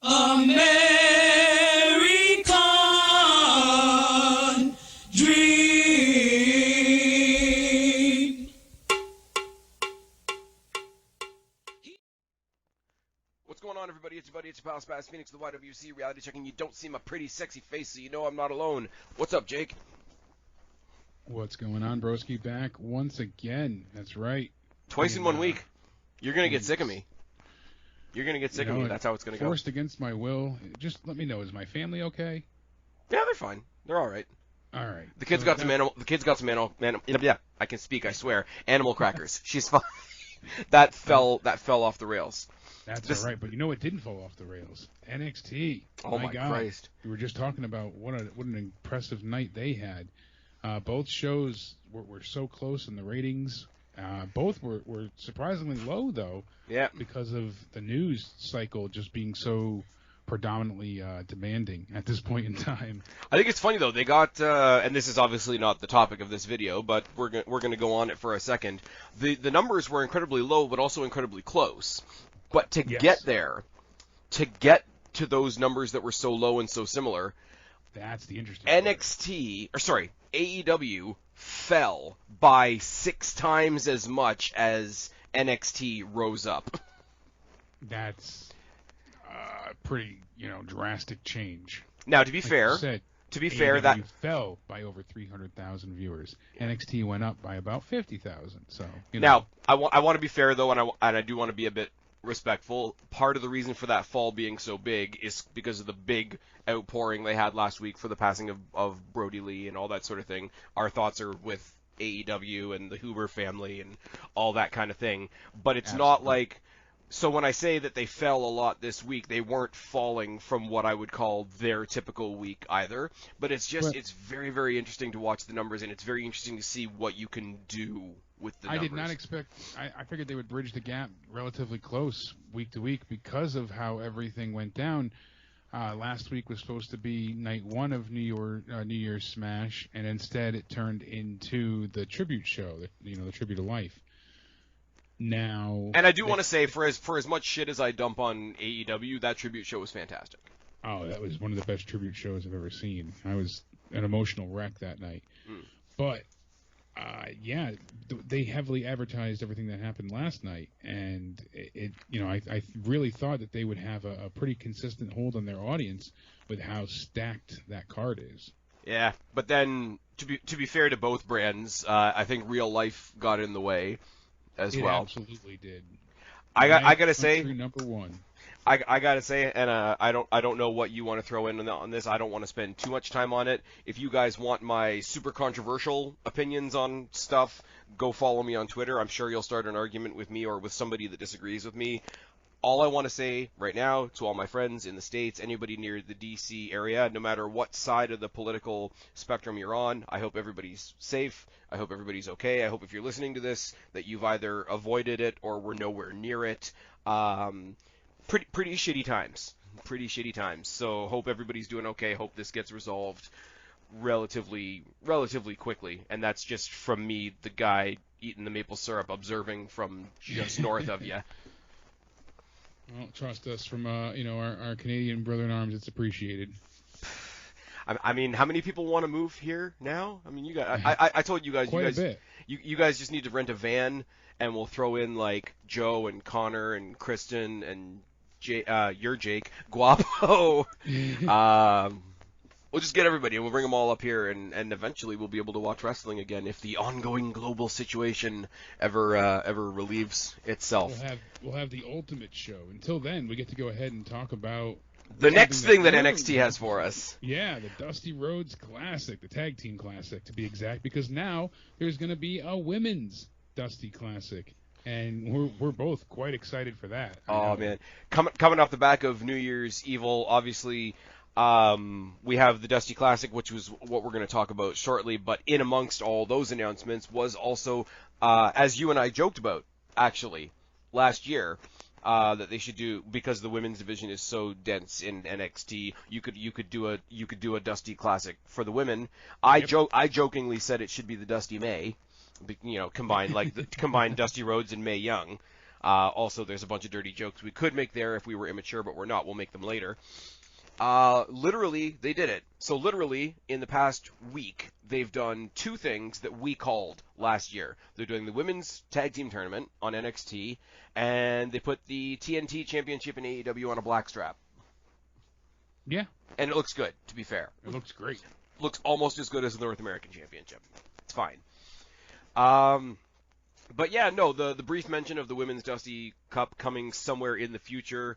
American Dream. What's going on, everybody? It's your buddy, it's your pal Spaz, Phoenix, the YWC reality checking. You don't see my pretty, sexy face, so you know I'm not alone. What's up, Jake? What's going on, broski? Back once again. That's right. Twice in 1 week. You're going to get sick of me. You're going to get sick of me. That's how it's going to go. Forced against my will. Just let me know. Is my family okay? Yeah, they're fine. They're all right. All right. The kids got some animal. The kids got some animal. Yeah, I can speak. I swear. Animal crackers. She's fine. That fell off the rails. That's all right. But you know what didn't fall off the rails? NXT. Oh my God. Christ. We were just talking about what an impressive night they had. Both shows were so close in the ratings. Both were surprisingly low, though. Yeah. Because of the news cycle just being so predominantly demanding at this point in time. I think it's funny, though. They got, and this is obviously not the topic of this video, but we're going to go on it for a second. The numbers were incredibly low, but also incredibly close. But to get there, to get to those numbers that were so low and so similar, that's the interesting part. AEW fell by 6 times as much as NXT rose up. That's pretty, drastic change. Now, to be fair, that fell by over 300,000 viewers. NXT went up by about 50,000. So now I want to be fair though, and I do want to be a bit respectful. Part of the reason for that fall being so big is because of the big outpouring they had last week for the passing of Brody Lee and all that sort of thing. Our thoughts are with AEW and the Huber family and all that kind of thing. But it's not like... So when I say that they fell a lot this week, they weren't falling from what I would call their typical week either. But it's very, very interesting to watch the numbers, and it's very interesting to see what you can do with the numbers. I did not expect... I figured they would bridge the gap relatively close week to week because of how everything went down. Last week was supposed to be night one of New Year's Smash, and instead it turned into the tribute show, the tribute to life. Now, and I do want to say, for as much shit as I dump on AEW, that tribute show was fantastic. Oh, that was one of the best tribute shows I've ever seen. I was an emotional wreck that night. But they heavily advertised everything that happened last night, and I really thought that they would have a pretty consistent hold on their audience with how stacked that card is. Yeah, but then to be fair to both brands, I think real life got in the way as well. It absolutely did. I gotta say, number one. I gotta say, and I don't know what you want to throw in on this. I don't want to spend too much time on it. If you guys want my super controversial opinions on stuff, go follow me on Twitter. I'm sure you'll start an argument with me or with somebody that disagrees with me. All I want to say right now to all my friends in the States, anybody near the DC area, no matter what side of the political spectrum you're on, I hope everybody's safe. I hope everybody's okay. I hope if you're listening to this that you've either avoided it or were nowhere near it. Pretty shitty times. So hope everybody's doing okay. Hope this gets resolved relatively quickly. And that's just from me, the guy eating the maple syrup, observing from just north of you. Well, trust us from our Canadian brother in arms. It's appreciated. I mean, how many people want to move here now? I mean, you guys. I told you guys. Quite a bit. You guys just need to rent a van, and we'll throw in like Joe and Connor and Kristen and you're Jake Guapo. We'll just get everybody, and we'll bring them all up here, and eventually we'll be able to watch wrestling again if the ongoing global situation ever relieves itself. We'll have the ultimate show. Until then, we get to go ahead and talk about the next thing that NXT has for us. Yeah, the Dusty Rhodes Classic, the Tag Team Classic to be exact, because now there's going to be a women's Dusty Classic. And we're both quite excited for that. Oh, man. Coming off the back of New Year's Evil, obviously, we have the Dusty Classic, which was what we're going to talk about shortly. But in amongst all those announcements was also, as you and I joked about, actually, last year, that they should do, because the women's division is so dense in NXT. You could do a Dusty Classic for the women. I jokingly said it should be the Dusty May. Combined Dusty Rhodes and Mae Young. Also, there's a bunch of dirty jokes we could make there if we were immature, but we're not. We'll make them later. Literally, they did it. So literally, in the past week, they've done two things that we called last year. They're doing the women's tag team tournament on NXT, and they put the TNT championship in AEW on a black strap. Yeah. And it looks good, to be fair. It looks great. Looks almost as good as the North American Championship. It's fine. But yeah, no, the brief mention of the Women's Dusty Cup coming somewhere in the future,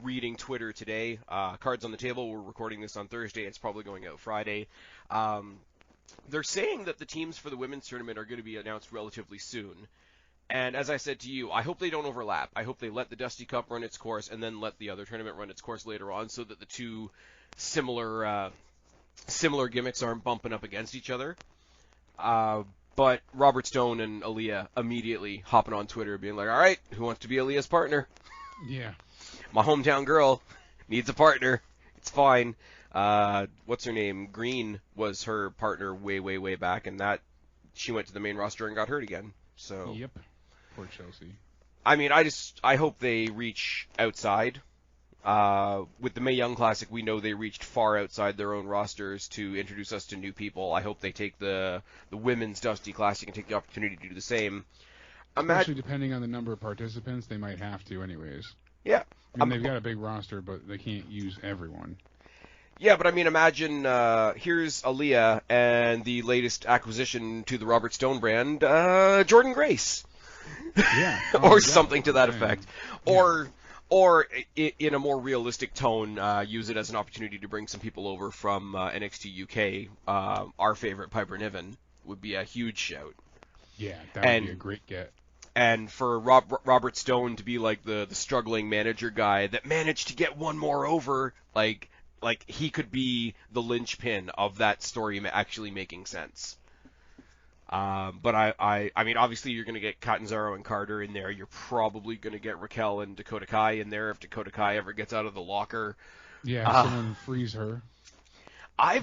reading Twitter today, cards on the table, we're recording this on Thursday, it's probably going out Friday. They're saying that the teams for the women's tournament are going to be announced relatively soon. And as I said to you, I hope they don't overlap. I hope they let the Dusty Cup run its course and then let the other tournament run its course later on so that the two similar gimmicks aren't bumping up against each other. But Robert Stone and Aaliyah immediately hopping on Twitter being like, all right, who wants to be Aaliyah's partner? Yeah. My hometown girl needs a partner. It's fine. What's her name? Green was her partner way, way, way back, and that she went to the main roster and got hurt again. So. Yep. Poor Chelsea. I mean, I hope they reach outside. With the Mae Young Classic, we know they reached far outside their own rosters to introduce us to new people. I hope they take the Women's Dusty Classic and take the opportunity to do the same. Especially depending on the number of participants, they might have to anyways. Yeah. I mean, they've got a big roster, but they can't use everyone. Yeah, but I mean, imagine here's Aaliyah and the latest acquisition to the Robert Stone brand, Jordan Grace. Yeah. Or something to that effect. Yeah. Or in a more realistic tone, use it as an opportunity to bring some people over from NXT UK. Our favorite Piper Niven would be a huge shout. Yeah, that would be a great get. And for Robert Stone to be like the struggling manager guy that managed to get one more over, like he could be the linchpin of that story actually making sense. But I mean, obviously you're going to get Catanzaro and Carter in there. You're probably going to get Raquel and Dakota Kai in there if Dakota Kai ever gets out of the locker. Yeah, someone frees her.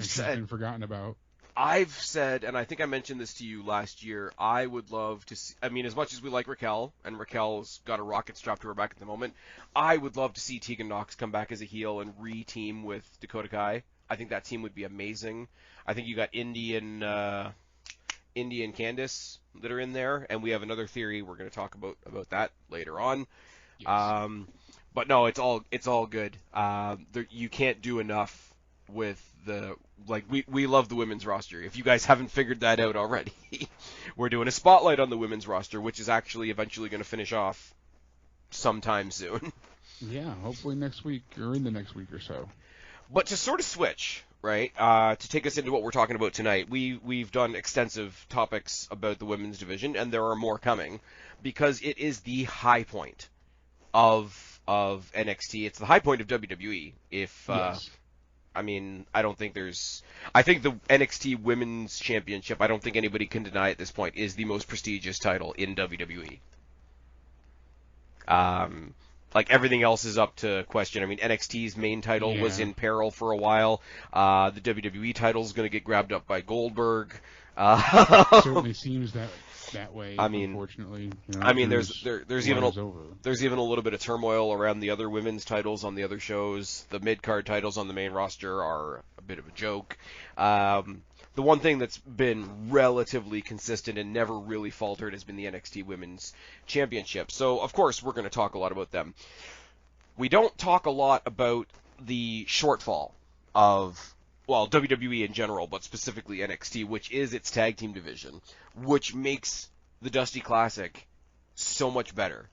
She's been forgotten about. I've said, and I think I mentioned this to you last year, I would love to see, I mean, as much as we like Raquel, and Raquel's got a rocket strapped to her back at the moment, I would love to see Tegan Nox come back as a heel and re-team with Dakota Kai. I think that team would be amazing. I think you got Indy and Candice that are in there, and we have another theory. We're going to talk about that later on. Yes. But no, it's all good. You can't do enough with we love the women's roster. If you guys haven't figured that out already, we're doing a spotlight on the women's roster, which is actually eventually going to finish off sometime soon. Yeah, hopefully next week or in the next week or so. But to sort of switch, right, to take us into what we're talking about tonight, we've done extensive topics about the women's division, and there are more coming, because it is the high point of NXT. It's the high point of WWE. Yes. I mean, I think the NXT Women's Championship, I don't think anybody can deny at this point, is the most prestigious title in WWE. Everything else is up to question. I mean, NXT's main title was in peril for a while. The WWE title is going to get grabbed up by Goldberg. It certainly seems that way. I mean, unfortunately, I mean, there's even a over. little bit of turmoil around the other women's titles on the other shows. The mid-card titles on the main roster are a bit of a joke. The one thing that's been relatively consistent and never really faltered has been the NXT Women's Championship. So, of course, we're going to talk a lot about them. We don't talk a lot about the shortfall of, well, WWE in general, but specifically NXT, which is its tag team division, which makes the Dusty Classic so much better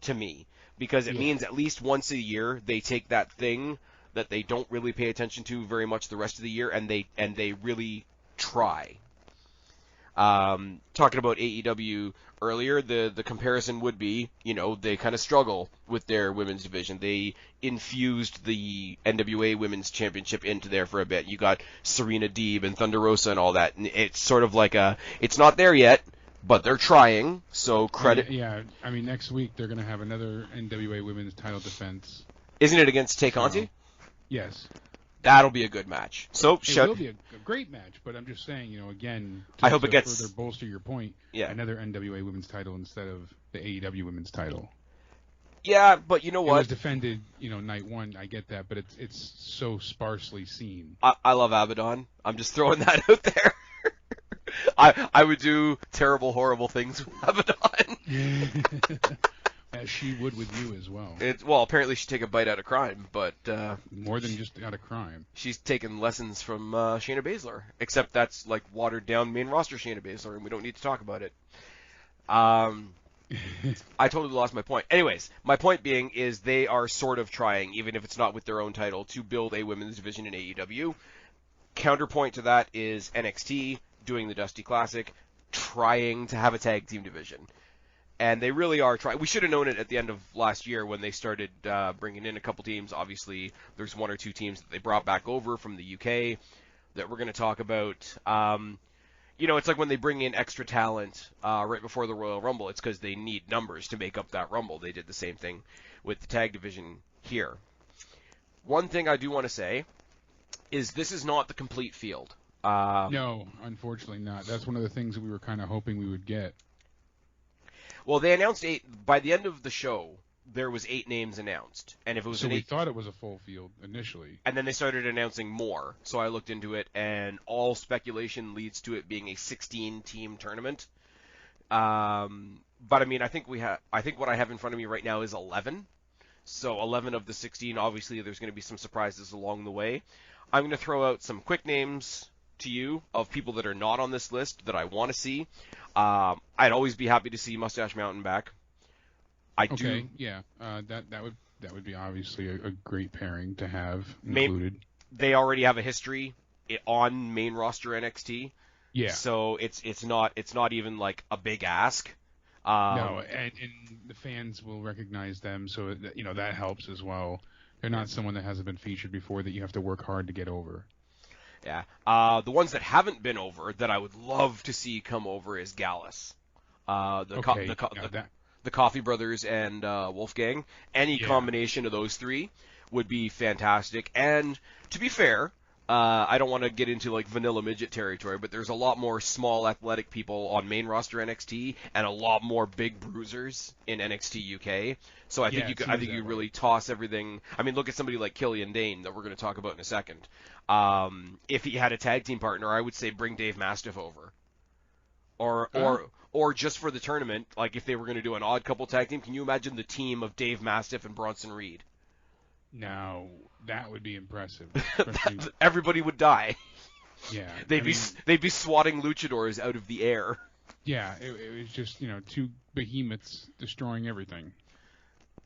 to me, because it means at least once a year they take that thing that they don't really pay attention to very much the rest of the year, and they really try. Talking about AEW earlier, the comparison would be, they kind of struggle with their women's division. They infused the NWA Women's Championship into there for a bit. You got Serena Deeb and Thunder Rosa and all that. And it's sort of like it's not there yet, but they're trying, so credit. Yeah, I mean, next week they're going to have another NWA Women's title defense. Isn't it against Tay Conti? Yes. That'll be a good match. So it will be a great match, but I'm just saying, again, I hope it gets further bolster your point. Yeah. Another NWA Women's title instead of the AEW Women's title. Yeah, but you know what? It was defended, night one. I get that, but it's so sparsely seen. I love Abaddon. I'm just throwing that out there. I would do terrible, horrible things with Abaddon. As she would with you as well. Well, apparently she'd take a bite out of crime, but more than just out of crime. She's taken lessons from Shayna Baszler, except that's like watered down main roster Shayna Baszler, and we don't need to talk about it. I totally lost my point. Anyways, my point being is they are sort of trying, even if it's not with their own title, to build a women's division in AEW. Counterpoint to that is NXT doing the Dusty Classic, trying to have a tag team division. And they really are trying. We should have known it at the end of last year when they started bringing in a couple teams. Obviously, there's one or two teams that they brought back over from the UK that we're going to talk about. It's like when they bring in extra talent right before the Royal Rumble. It's because they need numbers to make up that Rumble. They did the same thing with the tag division here. One thing I do want to say is this is not the complete field. No, unfortunately not. That's one of the things that we were kind of hoping we would get. Well, they announced 8. By the end of the show, there was 8 names announced, and if it was so we thought it was a full field initially. And then they started announcing more. So I looked into it, and all speculation leads to it being a 16-team tournament. But I mean, I think what I have in front of me right now is 11. So 11 of the 16. Obviously, there's going to be some surprises along the way. I'm going to throw out some quick names to you of people that are not on this list that I want to see. I'd always be happy to see Mustache Mountain back. Okay, yeah, that would be obviously a great pairing to have included. They already have a history on main roster NXT. Yeah. So it's not even like a big ask. No, and the fans will recognize them, so that helps as well. They're not someone that hasn't been featured before that you have to work hard to get over. Yeah. The ones that haven't been over that I would love to see come over is Gallus. The Coffee Brothers and Wolfgang. Any combination of those three would be fantastic. And to be fair, I don't want to get into like vanilla midget territory, but there's a lot more small athletic people on main roster NXT and a lot more big bruisers in NXT UK. So I think you could really toss everything. I mean, look at somebody like Killian Dane that we're going to talk about in a second. If he had a tag team partner, I would say bring Dave Mastiff over. Or just for the tournament, like if they were going to do an odd couple tag team, can you imagine the team of Dave Mastiff and Bronson Reed? Now, that would be impressive. Everybody would die. Yeah. They'd be swatting luchadors out of the air. Yeah, it was just, two behemoths destroying everything.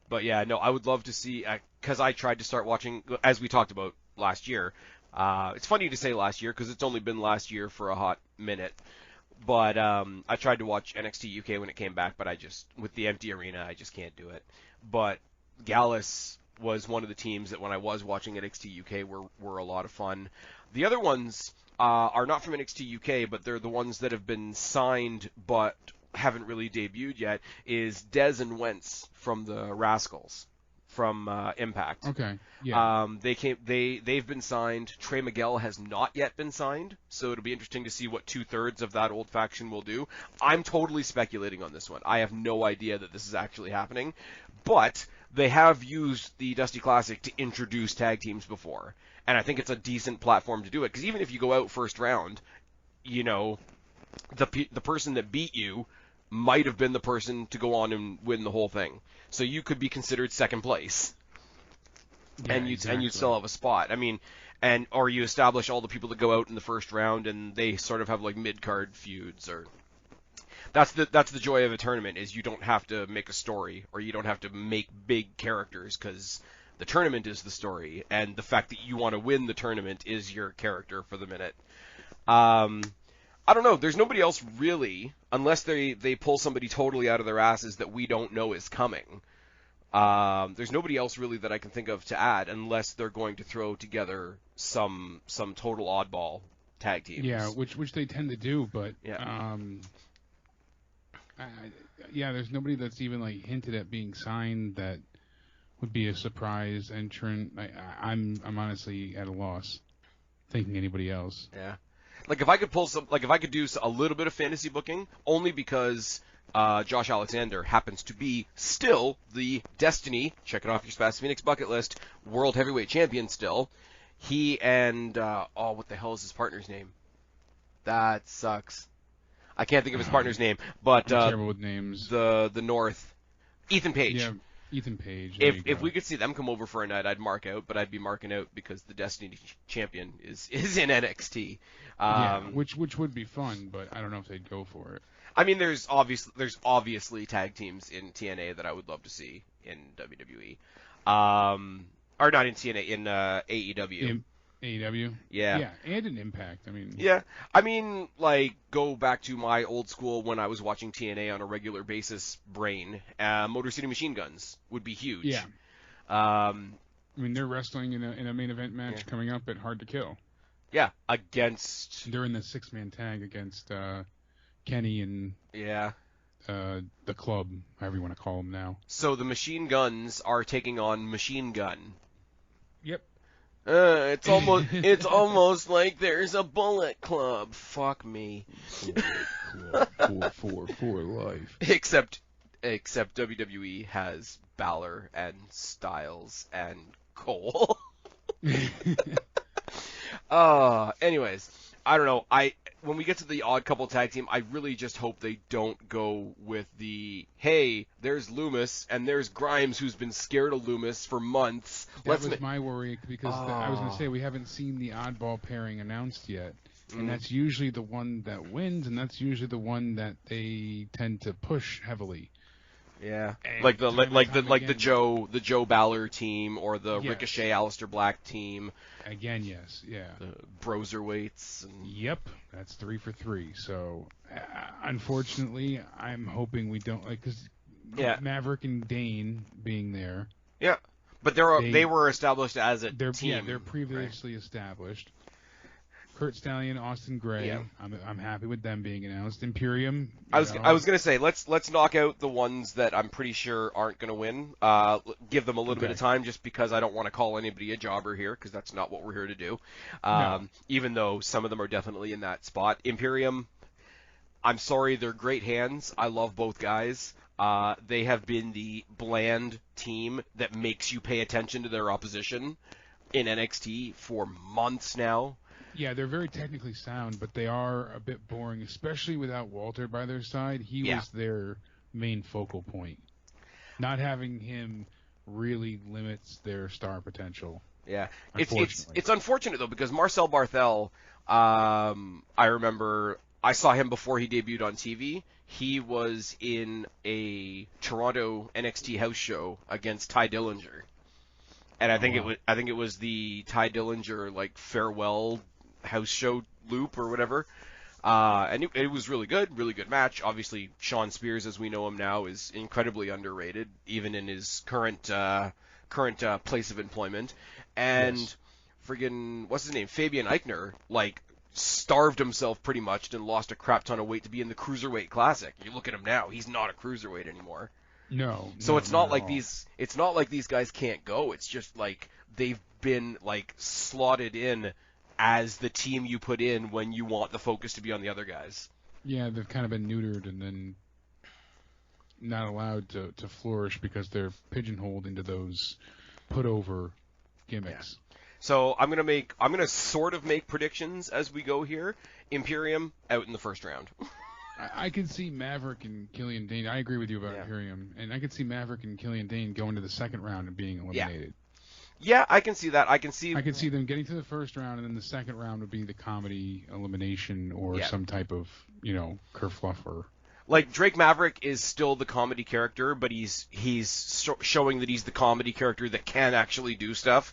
But yeah, no, I would love to see, because I tried to start watching, as we talked about last year. It's funny to say last year because it's only been last year for a hot minute. But I tried to watch NXT UK when it came back, but with the empty arena, I just can't do it. But Gallus was one of the teams that when I was watching NXT UK were a lot of fun. The other ones are not from NXT UK, but they're the ones that have been signed but haven't really debuted yet, is Dez and Wentz from the Rascals from Impact. Okay. Yeah. They've been signed. Trey Miguel has not yet been signed, so it'll be interesting to see what 2/3 of that old faction will do. I'm totally speculating on this one. I have no idea that this is actually happening, but they have used the Dusty Classic to introduce tag teams before, and I think it's a decent platform to do it, because even if you go out first round, the person that beat you might have been the person to go on and win the whole thing. So you could be considered second place. Yeah, and you'd still have a spot. I mean, or you establish all the people that go out in the first round and they sort of have like mid-card feuds, or that's the joy of a tournament, is you don't have to make a story, or you don't have to make big characters, because the tournament is the story, and the fact that you want to win the tournament is your character for the minute. I don't know. There's nobody else really, unless they pull somebody totally out of their asses that we don't know is coming. There's nobody else really that I can think of to add, unless they're going to throw together some total oddball tag teams. Yeah, which they tend to do, but yeah. There's nobody that's even like hinted at being signed that would be a surprise entrant. I'm honestly at a loss thinking anybody else. Yeah. Like if I could do a little bit of fantasy booking, only because Josh Alexander happens to be still the Destiny, check it off your Spaz Phoenix bucket list, World Heavyweight Champion still. He and, what the hell is his partner's name? That sucks. I can't think of his partner's name, but I'm terrible with names. The North, Ethan Page. Yeah, Ethan Page. If we could see them come over for a night, I'd mark out, but I'd be marking out because the Destiny champion is in NXT. Which would be fun, but I don't know if they'd go for it. I mean, there's obviously tag teams in TNA that I would love to see in WWE. Or not in TNA, in AEW. AEW? Yeah. Yeah, and an Impact. I mean... Yeah. I mean, like, go back to my old school when I was watching TNA on a regular basis brain. Motor City Machine Guns would be huge. Yeah. I mean, they're wrestling in a main event match coming up at Hard to Kill. Yeah, against... They're in the six-man tag against Kenny and... Yeah. The club, however you want to call them now. So the Machine Guns are taking on Machine Gun. Yep. It's almost like there's a Bullet Club. Fuck me. Bullet Club for life. Except WWE has Balor and Styles and Cole. Anyways, I don't know. When we get to the Odd Couple tag team, I really just hope they don't go with the, hey, there's Loomis and there's Grimes who's been scared of Loomis for months. That was my worry because I was going to say we haven't seen the oddball pairing announced yet. And that's usually the one that wins, and that's usually the one that they tend to push heavily. Yeah, and like the Joe Balor team or the Ricochet Aleister Black team. Again, yes, yeah. The Broserweights. And... Yep, that's 3 for 3. So, unfortunately, I'm hoping we don't because Maverick and Dane being there. Yeah, but they were established as a team. Yeah, they're previously established. Kurt Stallion, Austin Gray. Yeah. I'm happy with them being announced. Imperium. I was gonna say let's knock out the ones that I'm pretty sure aren't gonna win. Give them a little bit of time, just because I don't want to call anybody a jobber here, because that's not what we're here to do. No. Even though some of them are definitely in that spot. Imperium. I'm sorry, they're great hands. I love both guys. They have been the bland team that makes you pay attention to their opposition in NXT for months now. Yeah, they're very technically sound, but they are a bit boring, especially without Walter by their side. He was their main focal point. Not having him really limits their star potential. Yeah, it's unfortunate though, because Marcel Barthel, I remember I saw him before he debuted on TV. He was in a Toronto NXT house show against Ty Dillinger, and I think it was the Ty Dillinger like farewell house show loop or whatever, and it was really good match. Obviously, Sean Spears, as we know him now, is incredibly underrated, even in his current place of employment. And friggin' what's his name, Fabian Eichner, like starved himself pretty much and lost a crap ton of weight to be in the Cruiserweight Classic. You look at him now; he's not a cruiserweight anymore. No. So it's not like these guys can't go. It's just like they've been like slotted in as the team you put in when you want the focus to be on the other guys. Yeah, they've kind of been neutered and then not allowed to flourish because they're pigeonholed into those put-over gimmicks. Yeah. So I'm gonna sort of make predictions as we go here. Imperium out in the first round. I can see Maverick and Killian Dane. I agree with you about Imperium, and I can see Maverick and Killian Dane going to the second round and being eliminated. Yeah, I can see that. I can see them getting to the first round, and then the second round would be the comedy elimination or some type of, kerfluffer. Like, Drake Maverick is still the comedy character, but he's showing that he's the comedy character that can actually do stuff.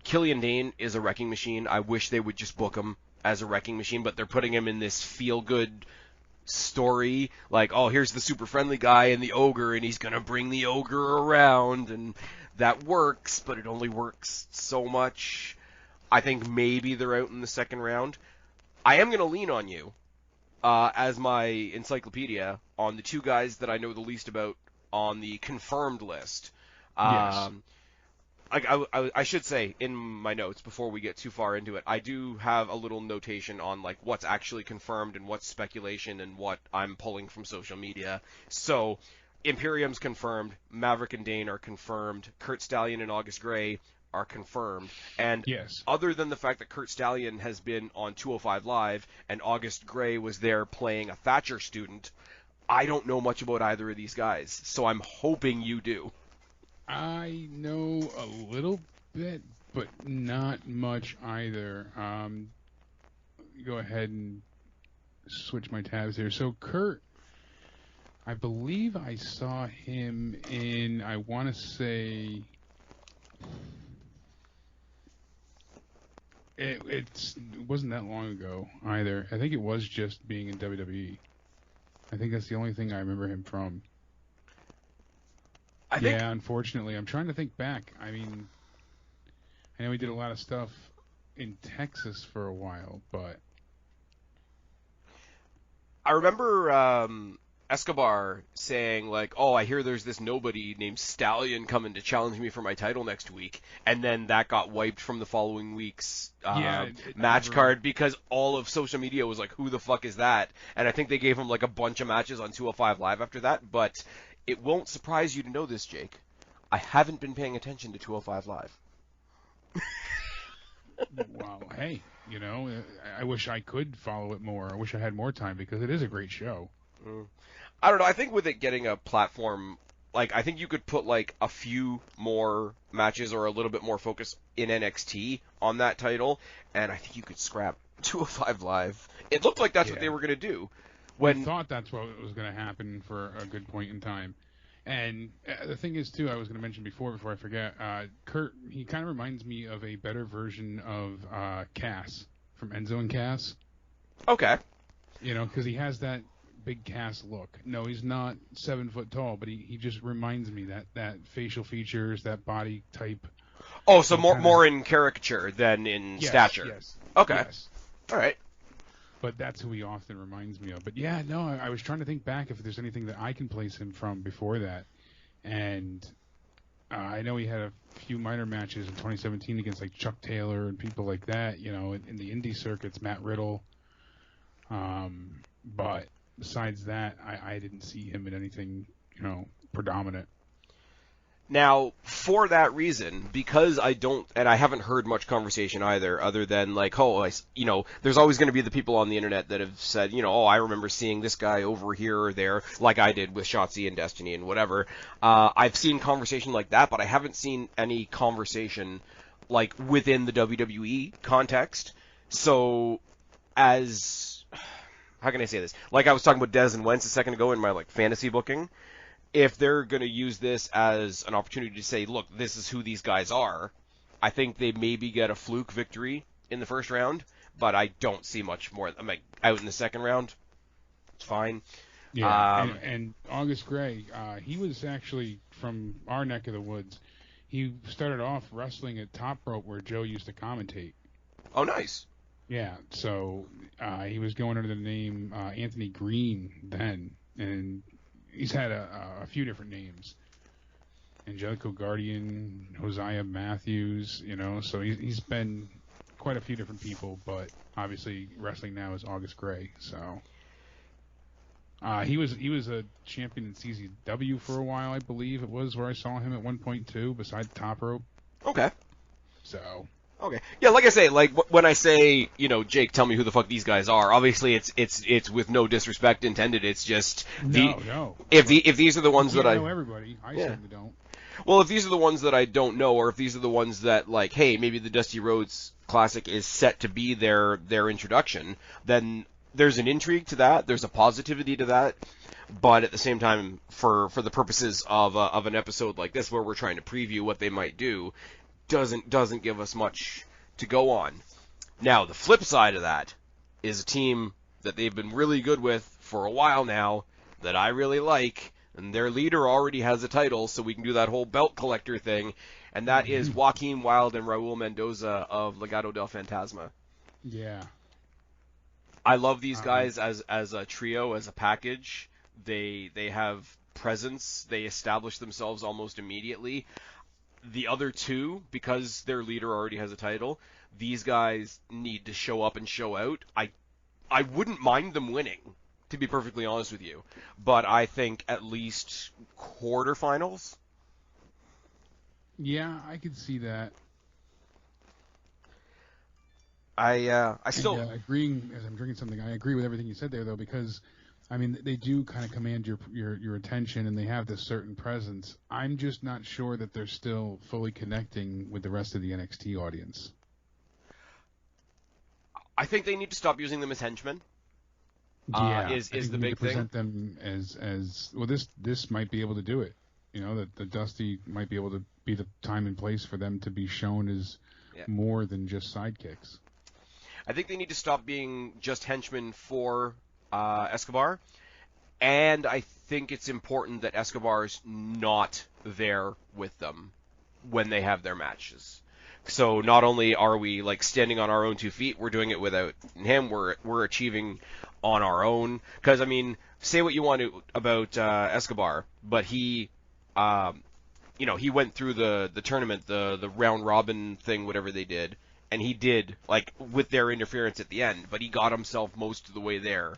Killian Dane is a wrecking machine. I wish they would just book him as a wrecking machine, but they're putting him in this feel-good story. Like, oh, here's the super friendly guy and the ogre, and he's going to bring the ogre around, and that works, but it only works so much. I think maybe they're out in the second round. I am going to lean on you as my encyclopedia on the two guys that I know the least about on the confirmed list. Yes. I should say in my notes before we get too far into it, I do have a little notation on like what's actually confirmed and what's speculation and what I'm pulling from social media. So, Imperium's confirmed, Maverick and Dane are confirmed, Kurt Stallion and August Gray are confirmed, and Yes. other than the fact that Kurt Stallion has been on 205 Live and August Gray was there playing a Thatcher student, I don't know much about either of these guys, so I'm hoping you do. I know a little bit, but not much either. Go ahead and switch my tabs here. So Kurt, I believe I saw him in, I want to say, it wasn't that long ago either. I think it was just being in WWE. I think that's the only thing I remember him from. Yeah, unfortunately. I'm trying to think back. I mean, I know he did a lot of stuff in Texas for a while, but... I remember Escobar saying, like, oh, I hear there's this nobody named Stallion coming to challenge me for my title next week, and then that got wiped from the following week's match card because all of social media was like, who the fuck is that? And I think they gave him, like, a bunch of matches on 205 Live after that, but... It won't surprise you to know this, Jake. I haven't been paying attention to 205 Live. Well, hey, you know, I wish I could follow it more. I wish I had more time because it is a great show. I don't know. I think with it getting a platform, like, I think you could put, like, a few more matches or a little bit more focus in NXT on that title, and I think you could scrap 205 Live. It looked like that's what they were going to do. I thought that's what was going to happen for a good point in time. And the thing is, too, I was going to mention before I forget, Kurt, he kind of reminds me of a better version of Cass from Enzo and Cass. Okay. You know, because he has that big Cass look. No, he's not 7 foot tall, but he just reminds me that facial features, that body type. Oh, so more in caricature than in stature. Yes. Okay. Yes. All right. But that's who he often reminds me of. But yeah, no, I was trying to think back if there's anything that I can place him from before that. And I know he had a few minor matches in 2017 against like Chuck Taylor and people like that, you know, in the indie circuits, Matt Riddle. But besides that, I didn't see him in anything, you know, predominant. Now, for that reason, because I don't, and I haven't heard much conversation either, other than like, you know, there's always going to be the people on the internet that have said, you know, oh, I remember seeing this guy over here or there, like I did with Shotzi and Destiny and whatever. I've seen conversation like that, but I haven't seen any conversation like within the WWE context. So, how can I say this? Like I was talking about Dez and Wentz a second ago in my like fantasy booking. If they're going to use this as an opportunity to say, look, this is who these guys are, I think they maybe get a fluke victory in the first round, but I don't see much more. I'm like, out in the second round, it's fine. Yeah, and August Gray, he was actually from our neck of the woods. He started off wrestling at Top Rope where Joe used to commentate. Oh, nice. Yeah, so he was going under the name Anthony Green then, and he's had a few different names. Angelico Guardian, Hosea Matthews, you know, so he's been quite a few different people, but obviously wrestling now is August Gray, so he was a champion in CZW for a while, I believe it was, where I saw him at one point too, besides Top Rope. Okay. So okay. Yeah, like I say, like when I say, you know, Jake, tell me who the fuck these guys are. Obviously, it's with no disrespect intended. It's just no. If these are the ones that I know everybody, I certainly don't. Well, if these are the ones that I don't know, or if these are the ones that like, hey, maybe the Dusty Rhodes Classic is set to be their introduction, then there's an intrigue to that. There's a positivity to that. But at the same time, for the purposes of an episode like this, where we're trying to preview what they might do, doesn't give us much to go on. Now, the flip side of that is a team that they've been really good with for a while now that I really like, and their leader already has a title, so we can do that whole belt collector thing, and that is Joaquin Wilde and Raul Mendoza of Legado del Fantasma. Yeah. I love these guys as a trio, as a package. They have presence. They establish themselves almost immediately. The other two, because their leader already has a title, these guys need to show up and show out. I wouldn't mind them winning, to be perfectly honest with you, but I think at least quarterfinals. Yeah, I could see that. I still agreeing as I'm drinking something. I agree with everything you said there, though, because I mean they do kind of command your attention, and they have this certain presence. I'm just not sure that they're still fully connecting with the rest of the NXT audience. I think they need to stop using them as henchmen. Yeah, is the big thing. Present them as well. This might be able to do it. You know, that the Dusty might be able to be the time and place for them to be shown as more than just sidekicks. I think they need to stop being just henchmen for Escobar, and I think it's important that Escobar's not there with them when they have their matches. So not only are we like standing on our own 2 feet, we're doing it without him. We're achieving on our own. Because I mean, say what you want to about Escobar, but he, he went through the tournament, the round robin thing, whatever they did, and he did like with their interference at the end, but he got himself most of the way there.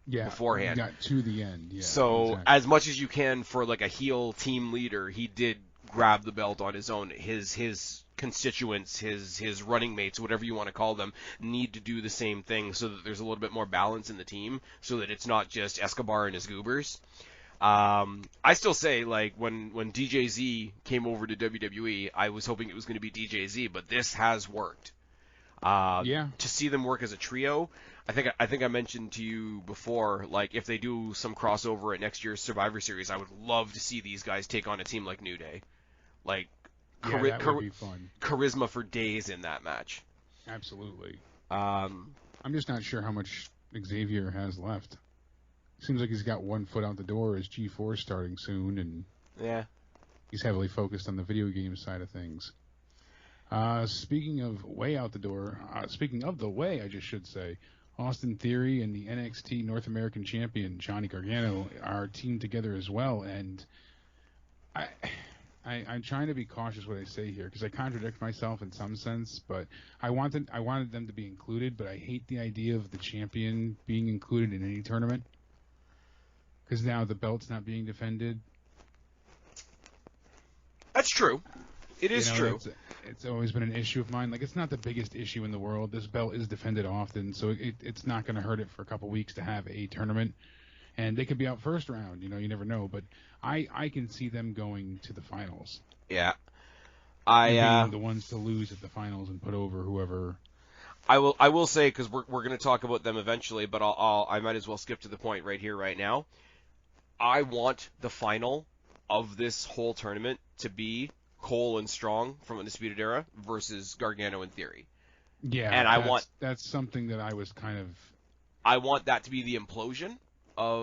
Beforehand. He got to the end. Yeah. So exactly. As much as you can for like a heel team leader, he did grab the belt on his own. His constituents, his running mates, whatever you want to call them, need to do the same thing so that there's a little bit more balance in the team, so that it's not just Escobar and his goobers. I still say, like, when DJZ came over to WWE, I was hoping it was going to be DJZ, but this has worked. To see them work as a trio, I think I mentioned to you before, like, if they do some crossover at next year's Survivor Series, I would love to see these guys take on a team like New Day. Like, that would be fun. Charisma for days in that match. Absolutely. I'm just not sure how much Xavier has left. Seems like he's got one foot out the door as G4 starting soon, and he's heavily focused on the video game side of things. Speaking of way out the door, speaking of the way, I just should say, Austin Theory and the NXT North American Champion Johnny Gargano are teamed together as well, and I'm trying to be cautious what I say here because I contradict myself in some sense, but I wanted them to be included, but I hate the idea of the champion being included in any tournament because now the belt's not being defended. That's true. It is true. It's always been an issue of mine. Like, it's not the biggest issue in the world. This belt is defended often, so it's not going to hurt it for a couple weeks to have a tournament. And they could be out first round, you never know. But I can see them going to the finals. Yeah. Being the ones to lose at the finals and put over whoever. I will say, because we're going to talk about them eventually, but I might as well skip to the point right here, right now. I want the final of this whole tournament to be Cole and Strong from Undisputed Era versus Gargano and Theory. Yeah, and that's something that I was kind of. I want that to be the implosion.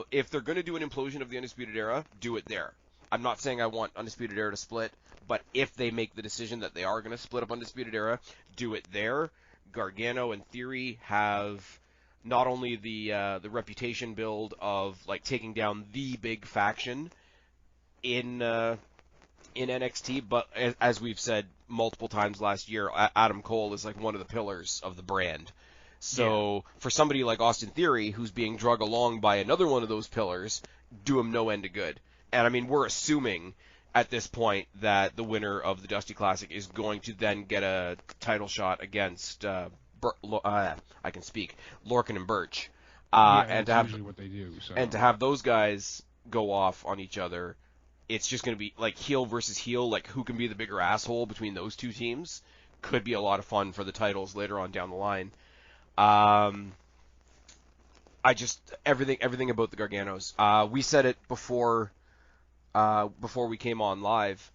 If they're going to do an implosion of the Undisputed Era, do it there. I'm not saying I want Undisputed Era to split, but if they make the decision that they are going to split up Undisputed Era, do it there. Gargano and Theory have not only the reputation build of like taking down the big faction in NXT, but as we've said multiple times last year, Adam Cole is like one of the pillars of the brand. So for somebody like Austin Theory, who's being drug along by another one of those pillars, do him no end of good. And I mean, we're assuming at this point that the winner of the Dusty Classic is going to then get a title shot against Lorcan and Birch, and to have usually what they do. So. And to have those guys go off on each other, it's just going to be like heel versus heel, like who can be the bigger asshole between those two teams. Could be a lot of fun for the titles later on down the line. Everything about the Garganos. We said it before we came on live.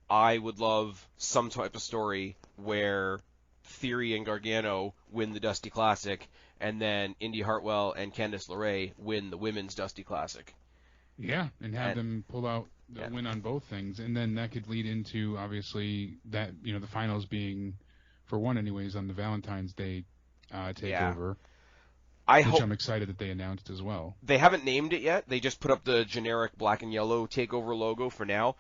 I would love some type of story where Theory and Gargano win the Dusty Classic, and then Indy Hartwell and Candice LeRae win the Women's Dusty Classic. Yeah, and have them pull out the win on both things, and then that could lead into obviously that the finals being, for one anyways, on the Valentine's Day takeover. Which I'm excited that they announced as well. They haven't named it yet. They just put up the generic black and yellow takeover logo for now.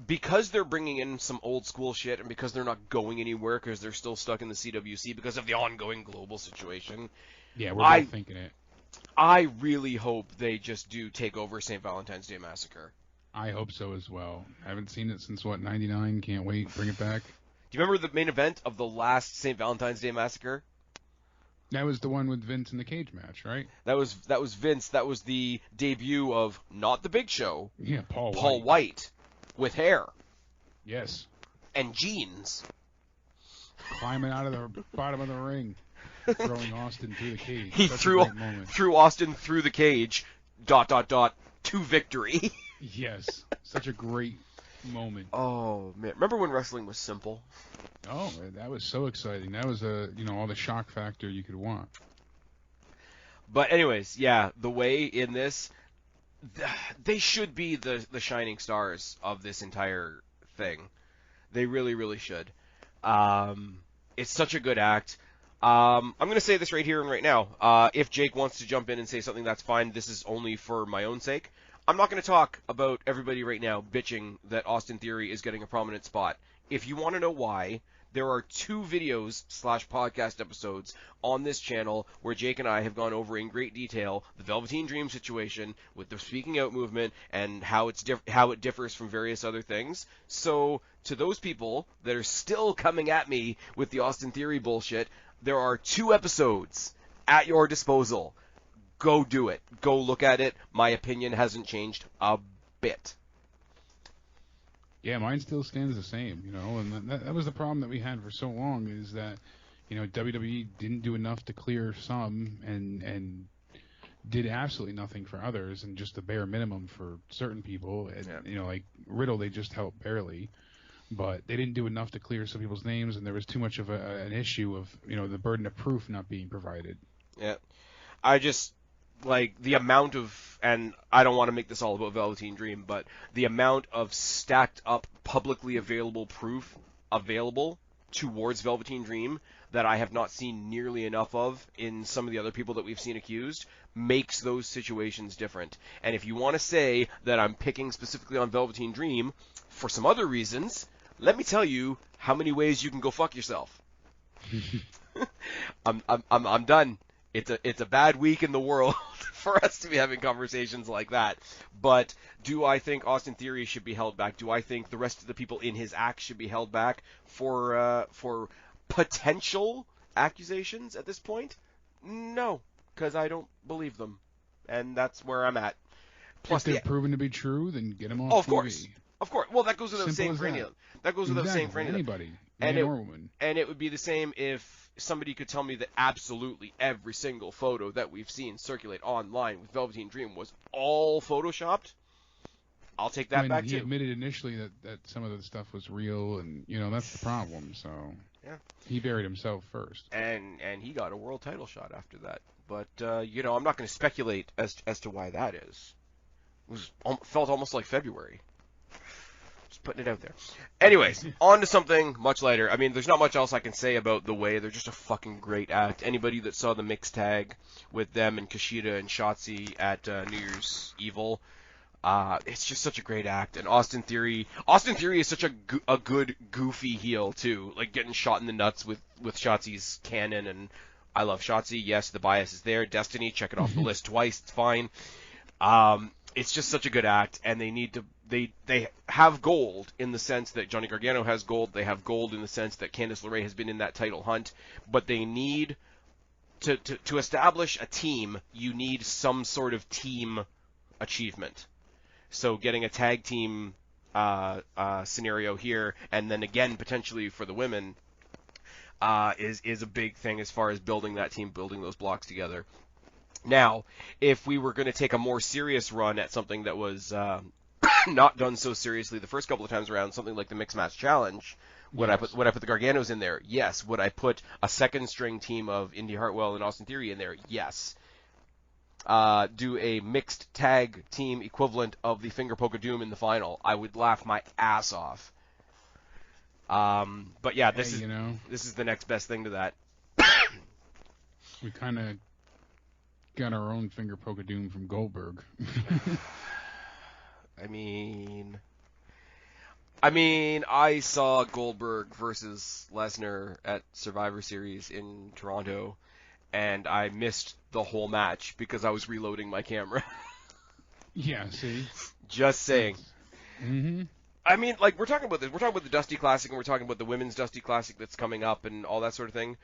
Because they're bringing in some old school shit, and because they're not going anywhere, because they're still stuck in the CWC because of the ongoing global situation. Yeah, we're both thinking it. I really hope they just do take over St. Valentine's Day Massacre. I hope so as well. I haven't seen it since, what, 99? Can't wait. Bring it back. Do you remember the main event of the last St. Valentine's Day Massacre? That was the one with Vince in the cage match, right? That was Vince. That was the debut of not the Big Show. Yeah, Paul White with hair. Yes. And jeans. Climbing out of the bottom of the ring, throwing Austin through the cage. He threw Austin through the cage. ... to victory. Yes, such a great moment. Oh man, remember when wrestling was simple? Oh, that was so exciting. That was all the shock factor you could want. But anyways, yeah, the way in this, they should be the shining stars of this entire thing. They really, really should. It's such a good act. I'm going to say this right here and right now. If Jake wants to jump in and say something, that's fine. This is only for my own sake. I'm not going to talk about everybody right now bitching that Austin Theory is getting a prominent spot. If you want to know why, there are 2 videos / podcast episodes on this channel where Jake and I have gone over in great detail the Velveteen Dream situation with the speaking out movement and how it differs from various other things. So to those people that are still coming at me with the Austin Theory bullshit, there are 2 episodes at your disposal. Go do it. Go look at it. My opinion hasn't changed a bit. Yeah, mine still stands the same, and that was the problem that we had for so long, is that, WWE didn't do enough to clear some and did absolutely nothing for others, and just the bare minimum for certain people. And, like Riddle, they just helped barely, but they didn't do enough to clear some people's names, and there was too much of an issue of, the burden of proof not being provided. Yeah. I just... like, the amount of, and I don't want to make this all about Velveteen Dream, but the amount of stacked up, publicly available proof available towards Velveteen Dream that I have not seen nearly enough of in some of the other people that we've seen accused makes those situations different. And if you want to say that I'm picking specifically on Velveteen Dream for some other reasons, let me tell you how many ways you can go fuck yourself. I'm done. It's a bad week in the world for us to be having conversations like that. But do I think Austin Theory should be held back? Do I think the rest of the people in his act should be held back for potential accusations at this point? No, because I don't believe them, and that's where I'm at. Plus, if they're proven to be true, then get them off TV. Of course. Well, that goes without saying for anyone. That goes without saying for anybody, man or woman. And it would be the same if somebody could tell me that absolutely every single photo that we've seen circulate online with Velveteen Dream was all photoshopped. I'll take that back too. He admitted initially that some of the stuff was real, and that's the problem. So yeah, he buried himself first, and he got a world title shot after that. But I'm not going to speculate as to why that is. It felt almost like February. Putting it out there. Anyways, on to something much lighter. I mean, there's not much else I can say about The Way. They're just a fucking great act. Anybody that saw the mixed tag with them and Kushida and Shotzi at New Year's Evil, it's just such a great act. And Austin Theory is such a good, goofy heel, too. Like, getting shot in the nuts with Shotzi's cannon. And I love Shotzi. Yes, the bias is there. Destiny, check it off the list twice. It's fine. It's just such a good act, and they need to... They have gold in the sense that Johnny Gargano has gold. They have gold in the sense that Candice LeRae has been in that title hunt. But they need to establish a team. You need some sort of team achievement. So getting a tag team scenario here, and then again potentially for the women, is a big thing as far as building that team, building those blocks together. Now, if we were going to take a more serious run at something that was not done so seriously the first couple of times around, something like the Mixed Match Challenge, would I put the Garganos in there? Yes. Would I put a second string team of Indy Hartwell and Austin Theory in there? Yes. Do a mixed tag team equivalent of the Finger Poke of Doom in the final? I would laugh my ass off. But yeah, this is the next best thing to that. We kind of got our own finger poke of doom from Goldberg. I saw Goldberg versus Lesnar at Survivor Series in Toronto, and I missed the whole match because I was reloading my camera. Yeah, see? Just saying. Mm-hmm. I mean, like, we're talking about this. We're talking about the Dusty Classic, and we're talking about the Women's Dusty Classic that's coming up and all that sort of thing.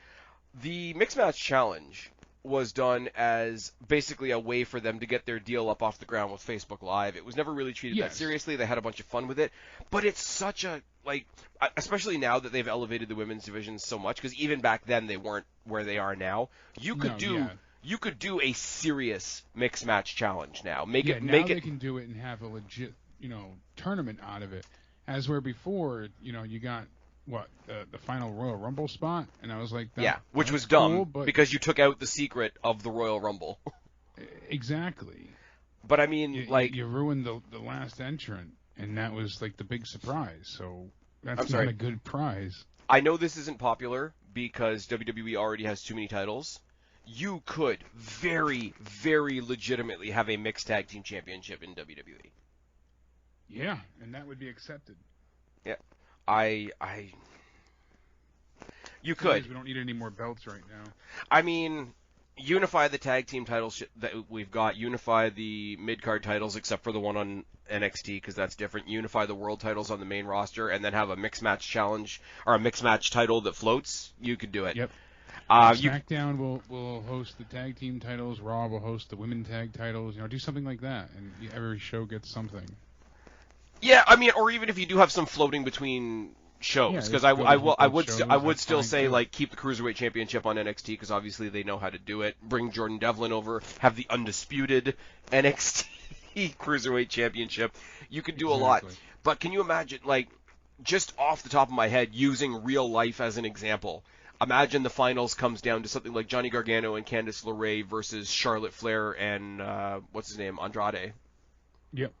The Mixed Match Challenge was done as basically a way for them to get their deal up off the ground with Facebook Live. It was never really treated that seriously. They had a bunch of fun with it. But it's such a, like, especially now that they've elevated the women's division so much, because even back then they weren't where they are now. You could do a serious Mixed Match Challenge now. They can do it and have a legit, tournament out of it. As where before, you got the final Royal Rumble spot, and I was like, which was dumb cool, because you took out the secret of the Royal Rumble. Exactly. But I mean, you ruined the last entrant, and that was like the big surprise. So that's not a good prize. I know this isn't popular because WWE already has too many titles. You could very, very legitimately have a mixed tag team championship in WWE. Yeah, and that would be accepted. Yeah, you could. We don't need any more belts right now. I mean, unify the tag team titles that we've got. Unify the mid-card titles, except for the one on NXT, because that's different. Unify the world titles on the main roster, and then have a mixed match challenge or a mixed match title that floats. You could do it. Yep. SmackDown will host the tag team titles. Raw will host the women tag titles. Do something like that, and every show gets something. Yeah, I mean, or even if you do have some floating between shows, because I would still say like keep the Cruiserweight Championship on NXT because obviously they know how to do it. Bring Jordan Devlin over, have the undisputed NXT Cruiserweight Championship. You could do a lot, but can you imagine, like, just off the top of my head, using real life as an example? Imagine the finals comes down to something like Johnny Gargano and Candice LeRae versus Charlotte Flair and Andrade. Yep.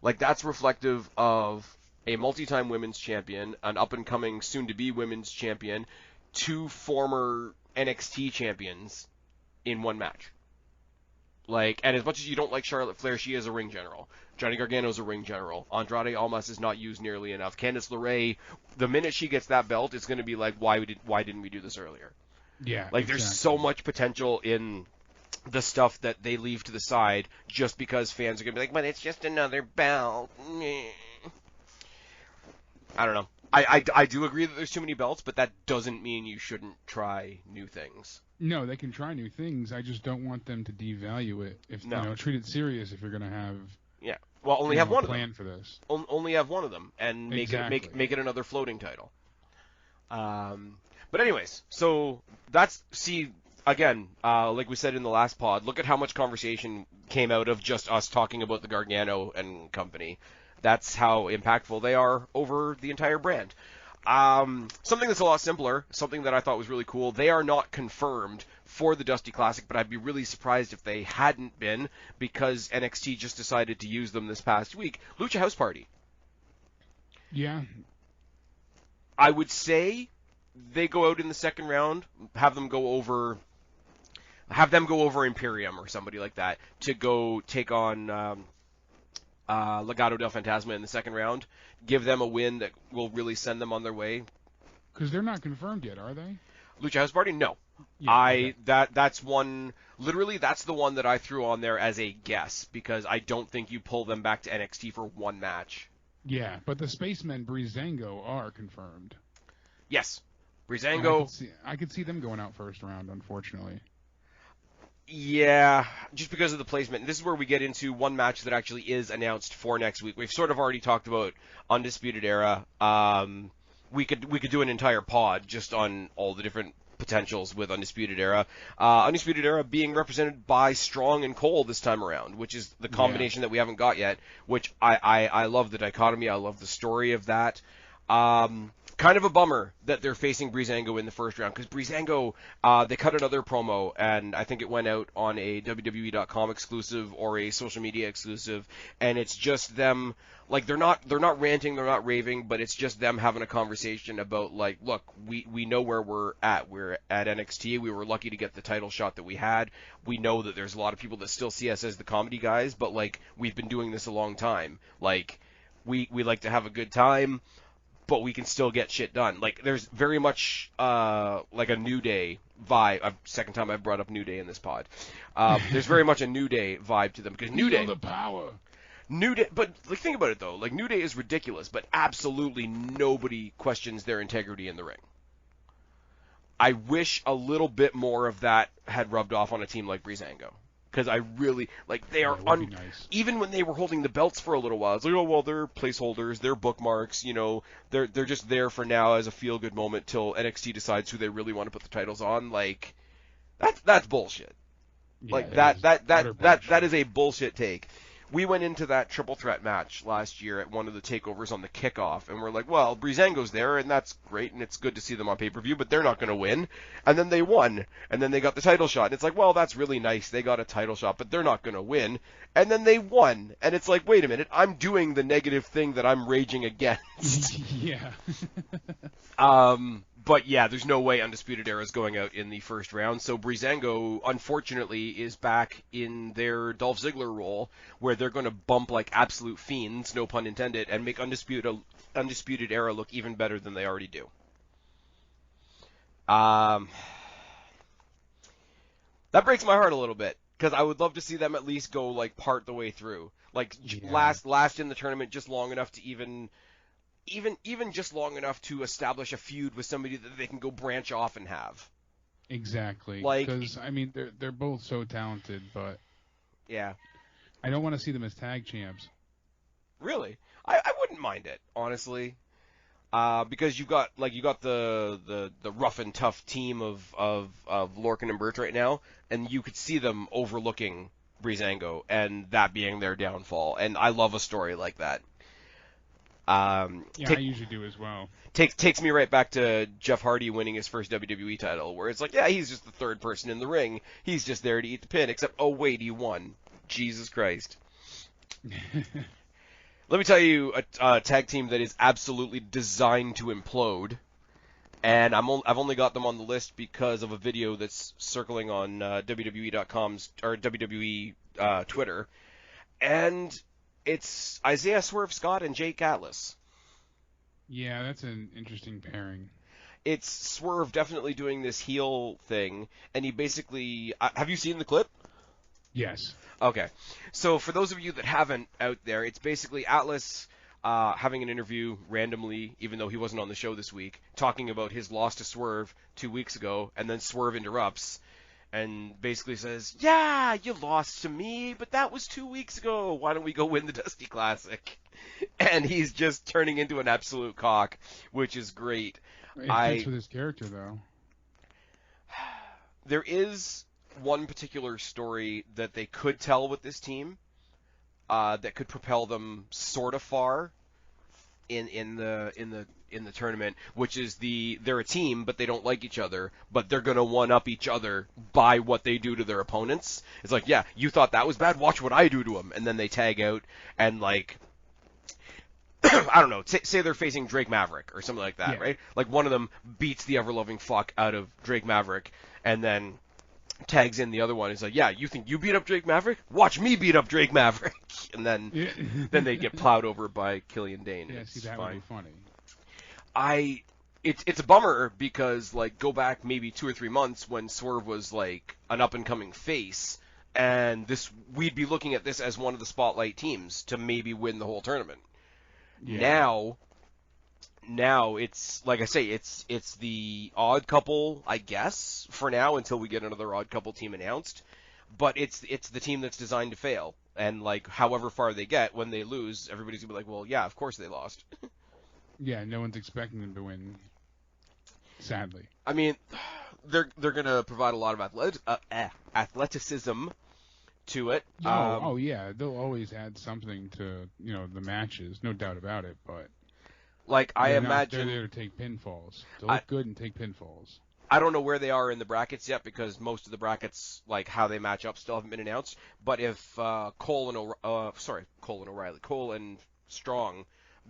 Like, that's reflective of a multi-time women's champion, an up-and-coming, soon-to-be women's champion, two former NXT champions in one match. Like, and as much as you don't like Charlotte Flair, she is a ring general. Johnny Gargano's a ring general. Andrade Almas is not used nearly enough. Candice LeRae, the minute she gets that belt, it's going to be like, why didn't we do this earlier? Yeah. Like, there's so much potential in the stuff that they leave to the side just because fans are going to be like, but it's just another belt. I don't know. I do agree that there's too many belts, but that doesn't mean you shouldn't try new things. No, they can try new things. I just don't want them to devalue it. Treat it serious if you're going to have. Yeah. Well, only have one of them. Plan for this. Only have one of them, and make it another floating title. But anyways, so that's again, like we said in the last pod, look at how much conversation came out of just us talking about the Gargano and company. That's how impactful they are over the entire brand. Something that's a lot simpler, something that I thought was really cool, they are not confirmed for the Dusty Classic, but I'd be really surprised if they hadn't been, because NXT just decided to use them this past week. Lucha House Party. Yeah. I would say they go out in the second round, have them go over Imperium or somebody like that to go take on Legado del Fantasma in the second round. Give them a win that will really send them on their way. Because they're not confirmed yet, are they? Lucha House Party? No. Yeah, that's one. Literally, that's the one that I threw on there as a guess because I don't think you pull them back to NXT for one match. Yeah, but the Spacemen Breezango are confirmed. Yes, Breezango. I could see them going out first round, unfortunately. Yeah, just because of the placement. This is where we get into one match that actually is announced for next week. We've sort of already talked about Undisputed Era. We could do an entire pod just on all the different potentials with Undisputed Era. Undisputed Era being represented by Strong and Cole this time around, which is the combination that we haven't got yet, which I love the dichotomy. I love the story of that. kind of a bummer that they're facing Breezango in the first round, because Breezango, they cut another promo, and I think it went out on a WWE.com exclusive or a social media exclusive, and it's just them, like, they're not ranting, they're not raving, but it's just them having a conversation about, like, look, we know where we're at. We're at NXT. We were lucky to get the title shot that we had. We know that there's a lot of people that still see us as the comedy guys, but, like, we've been doing this a long time. Like, we like to have a good time, but we can still get shit done. Like, there's very much, like a New Day vibe. Second time I've brought up New Day in this pod. There's very much a New Day vibe to them, because New Day... the power. New Day, but like, think about it though. Like, New Day is ridiculous, but absolutely nobody questions their integrity in the ring. I wish a little bit more of that had rubbed off on a team like Breezango, because I really like, they are nice. Even when they were holding the belts for a little while, it's like, oh well, they're placeholders, they're bookmarks, you know, they're just there for now as a feel good moment till NXT decides who they really want to put the titles on. Like, that's bullshit. Yeah, like that is a bullshit take. We went into that triple threat match last year at one of the takeovers on the kickoff, and we're like, well, Breezango's there, and that's great, and it's good to see them on pay-per-view, but they're not going to win. And then they won, and then they got the title shot, and it's like, well, that's really nice, they got a title shot, but they're not going to win. And then they won, and it's like, wait a minute, I'm doing the negative thing that I'm raging against. Yeah. But yeah, there's no way Undisputed Era is going out in the first round. So Breezango, unfortunately, is back in their Dolph Ziggler role, where they're going to bump like absolute fiends, no pun intended, and make Undisputed Era look even better than they already do. That breaks my heart a little bit, because I would love to see them at least go like part the way through, like last in the tournament, just long enough to even just long enough to establish a feud with somebody that they can go branch off and have. Exactly. Like, because I mean, they're both so talented, but yeah, I don't want to see them as tag champs. Really, I wouldn't mind it, honestly, because you got the rough and tough team of Lorcan and Birch right now, and you could see them overlooking Breezango and that being their downfall. And I love a story like that. I usually do as well. Takes me right back to Jeff Hardy winning his first WWE title, where it's like, yeah, he's just the third person in the ring. He's just there to eat the pin, except, oh, wait, he won. Jesus Christ. Let me tell you a tag team that is absolutely designed to implode, and I've only got them on the list because of a video that's circling on WWE.com's or WWE Twitter, and it's Isaiah Swerve Scott and Jake Atlas. Yeah, that's an interesting pairing. It's Swerve definitely doing this heel thing, and he basically... have you seen the clip? Yes. Okay. So for those of you that haven't out there, it's basically Atlas having an interview randomly, even though he wasn't on the show this week, talking about his loss to Swerve 2 weeks ago, and then Swerve interrupts and basically says, yeah, you lost to me, but that was 2 weeks ago. Why don't we go win the Dusty Classic? And he's just turning into an absolute cock, which is great. It fits with his character, though. There is one particular story that they could tell with this team that could propel them sort of far in the tournament, which is they're a team, but they don't like each other, but they're gonna one up each other by what they do to their opponents. It's like, yeah, you thought that was bad, watch what I do to them, and then they tag out and like, I don't know, say they're facing Drake Maverick or something like that, yeah. Right? Like one of them beats the ever-loving fuck out of Drake Maverick, and then tags in the other one. He's like, yeah, you think you beat up Drake Maverick? Watch me beat up Drake Maverick. And then then they get plowed over by Killian Dane. Yeah, see, that would be funny. It's a bummer because, like, go back maybe 2 or 3 months when Swerve was like an up and coming face, and we'd be looking at this as one of the spotlight teams to maybe win the whole tournament. Yeah. Now it's, like I say, it's the odd couple, I guess, for now until we get another odd couple team announced. But it's the team that's designed to fail, and like however far they get, when they lose, everybody's gonna be like, well, yeah, of course they lost. Yeah, no one's expecting them to win. Sadly. I mean, they're gonna provide a lot of athleticism to it. Oh yeah, they'll always add something to the matches, no doubt about it. But Like, I They're imagine... They're there to take pinfalls. To look good and take pinfalls. I don't know where they are in the brackets yet because most of the brackets, like how they match up, still haven't been announced. But if Cole and Strong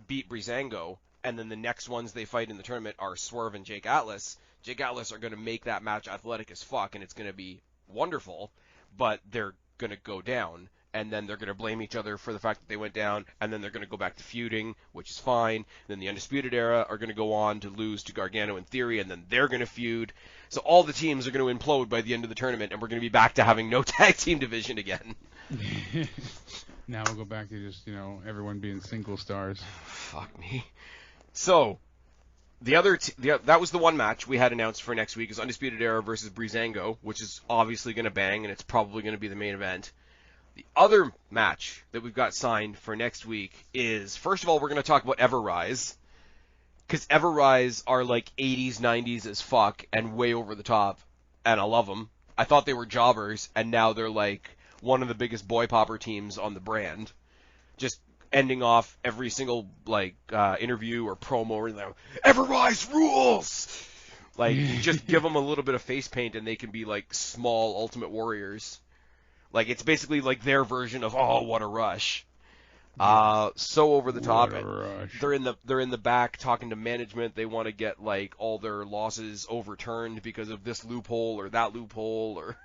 beat Breezango, and then the next ones they fight in the tournament are Swerve and Jake Atlas are going to make that match athletic as fuck, and it's going to be wonderful. But they're going to go down, and then they're going to blame each other for the fact that they went down, and then they're going to go back to feuding, which is fine. Then the Undisputed Era are going to go on to lose to Gargano and Theory, and then they're going to feud. So all the teams are going to implode by the end of the tournament, and we're going to be back to having no tag team division again. Now we'll go back to just, everyone being single stars. Fuck me. So, that was the one match we had announced for next week is Undisputed Era versus Breezango, which is obviously going to bang, and it's probably going to be the main event. The other match that we've got signed for next week is, first of all, we're going to talk about Everrise, because Everrise are like 80s, 90s as fuck, and way over the top, and I love them. I thought they were jobbers, and now they're like one of the biggest boy popper teams on the brand. Just ending off every single interview or promo, or Everrise rules! Like, just give them a little bit of face paint, and they can be like small Ultimate Warriors. Like, it's basically like their version of what a rush. So over the top. They're in the back talking to management. They want to get like all their losses overturned because of this loophole or that loophole, or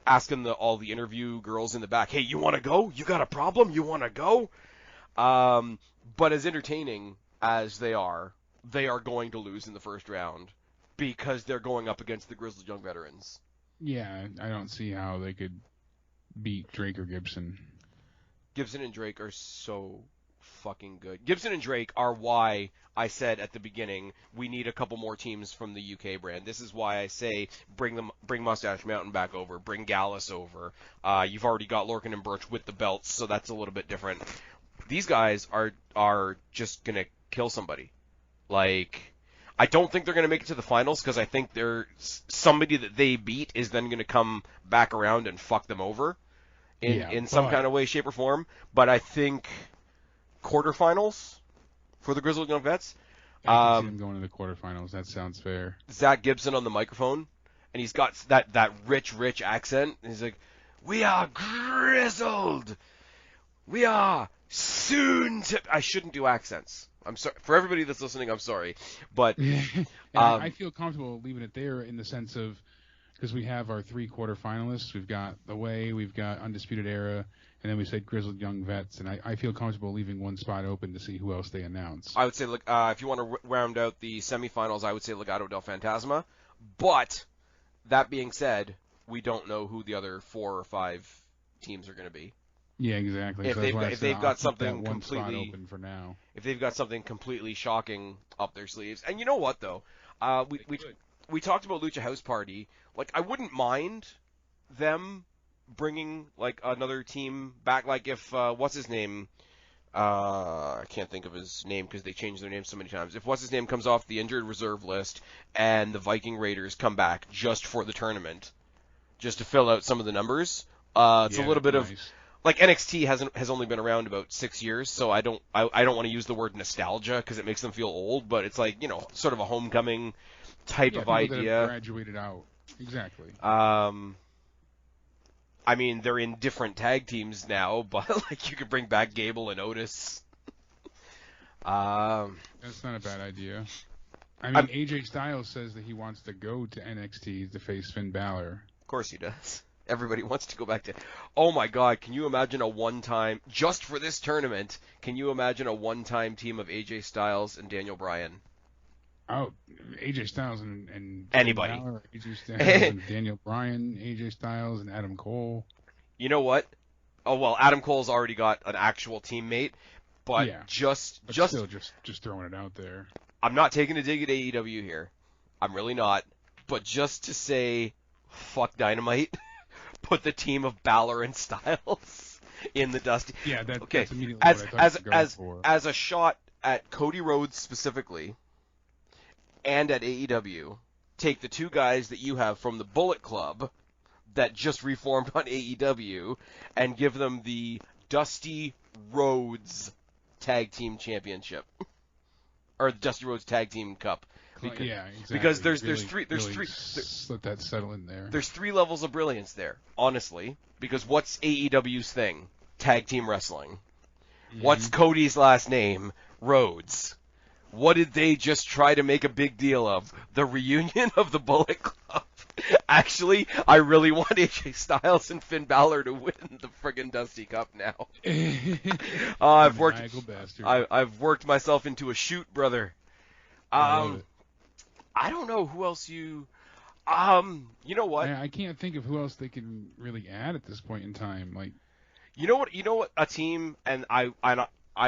asking all the interview girls in the back, "Hey, you want to go? You got a problem? You want to go?" But as entertaining as they are going to lose in the first round because they're going up against the Grizzled Young Veterans. Yeah, I don't see how they could beat Drake or Gibson. Gibson and Drake are so fucking good. Gibson and Drake are why I said at the beginning we need a couple more teams from the UK brand. This is why I say bring Mustache Mountain back over, bring Gallus over. You've already got Lorcan and Birch with the belts, so that's a little bit different. These guys are just gonna kill somebody. Like, I don't think they're going to make it to the finals because I think somebody that they beat is then going to come back around and fuck them over in some kind of way, shape, or form. But I think quarterfinals for the Grizzled Young Vets. I can see them going to the quarterfinals. That sounds fair. Zach Gibson on the microphone, and he's got that rich accent. And he's like, "We are grizzled. We are soon to..." I shouldn't do accents. I'm sorry for everybody that's listening. I'm sorry, but I feel comfortable leaving it there in the sense of because we have our 3 quarterfinalists. We've got The Way, we've got Undisputed Era, and then we said Grizzled Young Vets. And I feel comfortable leaving one spot open to see who else they announce. I would say, if you want to round out the semifinals, I would say Legado del Fantasma. But that being said, we don't know who the other 4 or 5 teams are going to be. Yeah, exactly. If they've got something completely open for now. If they've got something completely shocking up their sleeves, and you know what though, we talked about Lucha House Party. Like, I wouldn't mind them bringing like another team back. Like if what's his name? I can't think of his name because they changed their name so many times. If what's his name comes off the injured reserve list and the Viking Raiders come back just for the tournament, just to fill out some of the numbers, it's a little bit of. Like, NXT has only been around about 6 years, so I don't want to use the word nostalgia because it makes them feel old, but it's like, sort of a homecoming type of idea. That have graduated out. Exactly. I mean, they're in different tag teams now, but like you could bring back Gable and Otis. That's not a bad idea. I mean, AJ Styles says that he wants to go to NXT to face Finn Balor. Of course he does. Everybody wants to go back to... Oh my god, can you imagine a one-time... Just for this tournament, can you imagine a one-time team of AJ Styles and Daniel Bryan? Oh, AJ Styles and anybody. Balor, AJ Styles and Daniel Bryan, AJ Styles and Adam Cole. You know what? Oh, well, Adam Cole's already got an actual teammate, but just throwing it out there. I'm not taking a dig at AEW here. I'm really not. But just to say, fuck Dynamite... Put the team of Balor and Styles in the Dusty. Yeah, that's immediately as what I thought for. As a shot at Cody Rhodes specifically, and at AEW, take the 2 guys that you have from the Bullet Club that just reformed on AEW, and give them the Dusty Rhodes Tag Team Championship, or Dusty Rhodes Tag Team Cup. Yeah, exactly. Because there's really three. Let that settle in there. There's 3 levels of brilliance there, honestly. Because what's AEW's thing? Tag team wrestling. Mm-hmm. What's Cody's last name? Rhodes. What did they just try to make a big deal of? The reunion of the Bullet Club. Actually, I really want AJ Styles and Finn Balor to win the friggin' Dusty Cup now. I've worked myself into a shoot, brother. I don't know who else you. You know what? I can't think of who else they can really add at this point in time. Like, you know what? A team, and I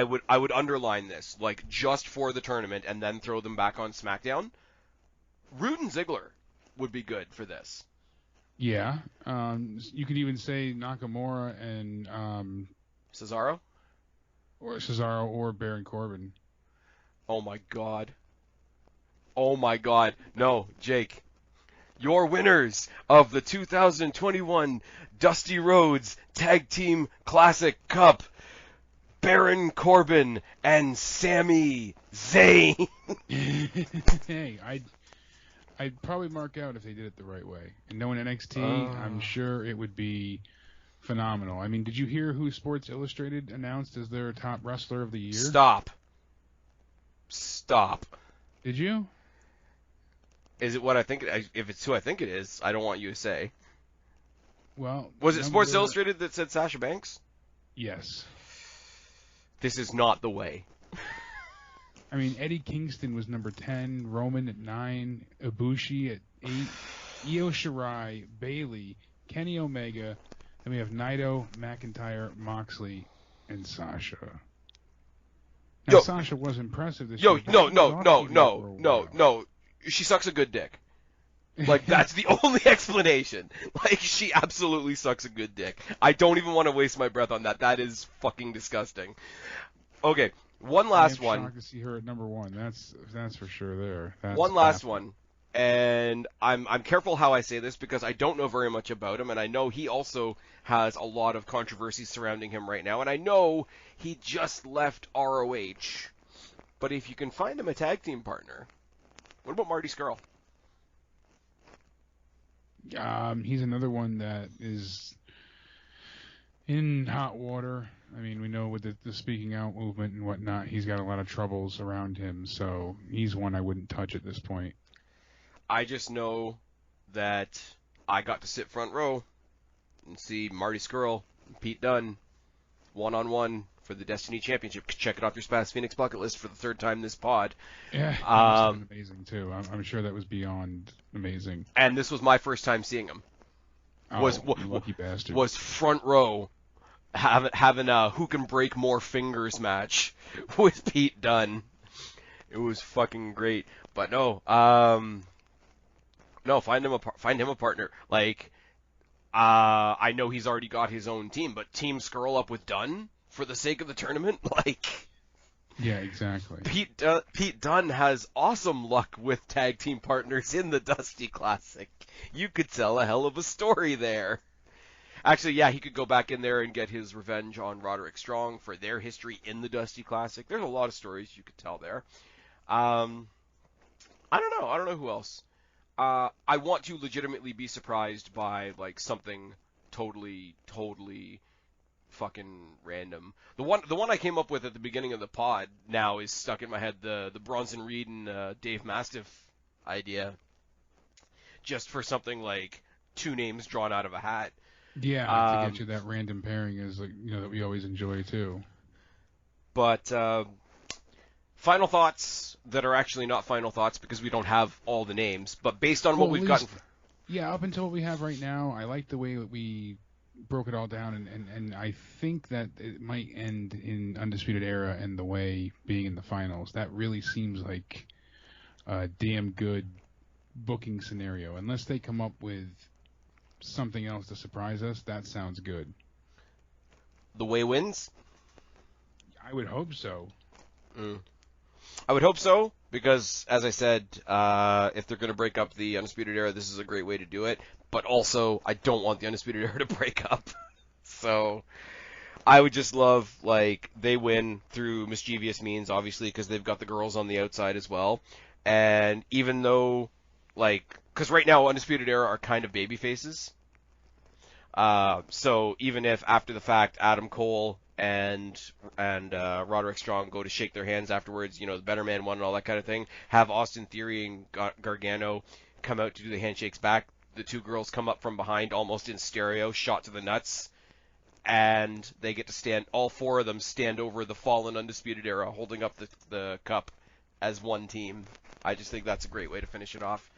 would underline this, like just for the tournament, and then throw them back on SmackDown. Rude and Ziggler would be good for this. Yeah. You could even say Nakamura and Cesaro, or Baron Corbin. Oh my God. No, Jake. Your winners of the 2021 Dusty Rhodes Tag Team Classic Cup, Baron Corbin and Sami Zayn. Hey, I'd probably mark out if they did it the right way. And knowing NXT, I'm sure it would be phenomenal. I mean, did you hear who Sports Illustrated announced as their top wrestler of the year? Stop. Did you? Is it what I think? If it's who I think it is, I don't want you to say. Well, was it Sports Illustrated that said Sasha Banks? Yes. This is not the way. I mean, Eddie Kingston was number 10, Roman at 9, Ibushi at 8, Io Shirai, Bayley, Kenny Omega, and we have Naito, McIntyre, Moxley, and Sasha. Now, Sasha was impressive this year. No. She sucks a good dick. Like, that's the only explanation. Like, she absolutely sucks a good dick. I don't even want to waste my breath on that. That is fucking disgusting. Okay, one last one. I'm shocked to see her at number 1. That's for sure there. That's one last one. And I'm careful how I say this because I don't know very much about him, and I know he also has a lot of controversy surrounding him right now, and I know he just left ROH. But if you can find him a tag team partner, what about Marty Scurll? He's another one that is in hot water. I mean, we know with the speaking out movement and whatnot, he's got a lot of troubles around him, so he's one I wouldn't touch at this point. I just know that I got to sit front row and see Marty Scurll and Pete Dunne one-on-one for the Destiny Championship. Check it off your Spaz Phoenix bucket list for the 3rd time this pod. Yeah, that must have been amazing too. I'm sure that was beyond amazing. And this was my first time seeing him. Lucky bastard. Was front row having a who can break more fingers match with Pete Dunne. It was fucking great. But no, find him a partner. Like, I know he's already got his own team, but team Scurll up with Dunne for the sake of the tournament, like. Yeah, exactly. Pete Dunne has awesome luck with tag team partners in the Dusty Classic. You could tell a hell of a story there. Actually, yeah, he could go back in there and get his revenge on Roderick Strong for their history in the Dusty Classic. There's a lot of stories you could tell there. I don't know who else. I want to legitimately be surprised by, like, something totally fucking random. The one I came up with at the beginning of the pod now is stuck in my head, the Bronson Reed and Dave Mastiff idea. Just for something like 2 names drawn out of a hat. Yeah, to get you that random pairing is, like, that we always enjoy too. But final thoughts that are actually not final thoughts because we don't have all the names, but based on what we've gotten. Yeah, up until what we have right now, I like the way that we broke it all down, and I think that it might end in Undisputed Era and the way being in the finals. That really seems like a damn good booking scenario. Unless they come up with something else to surprise us, that sounds good. The way wins? I would hope so. I would hope so, because, as I said, if they're going to break up the Undisputed Era, this is a great way to do it. But also, I don't want the Undisputed Era to break up. So, I would just love, like, they win through mischievous means, obviously, because they've got the girls on the outside as well. And even though, like, because right now Undisputed Era are kind of baby faces. So even if after the fact Adam Cole and Roderick Strong go to shake their hands afterwards, you know, the better man won and all that kind of thing, have Austin Theory and Gargano come out to do the handshakes back. The two girls come up from behind almost in stereo, shot to the nuts. And they get to stand, all four of them stand over the fallen Undisputed Era, holding up the cup as one team. I just think that's a great way to finish it off.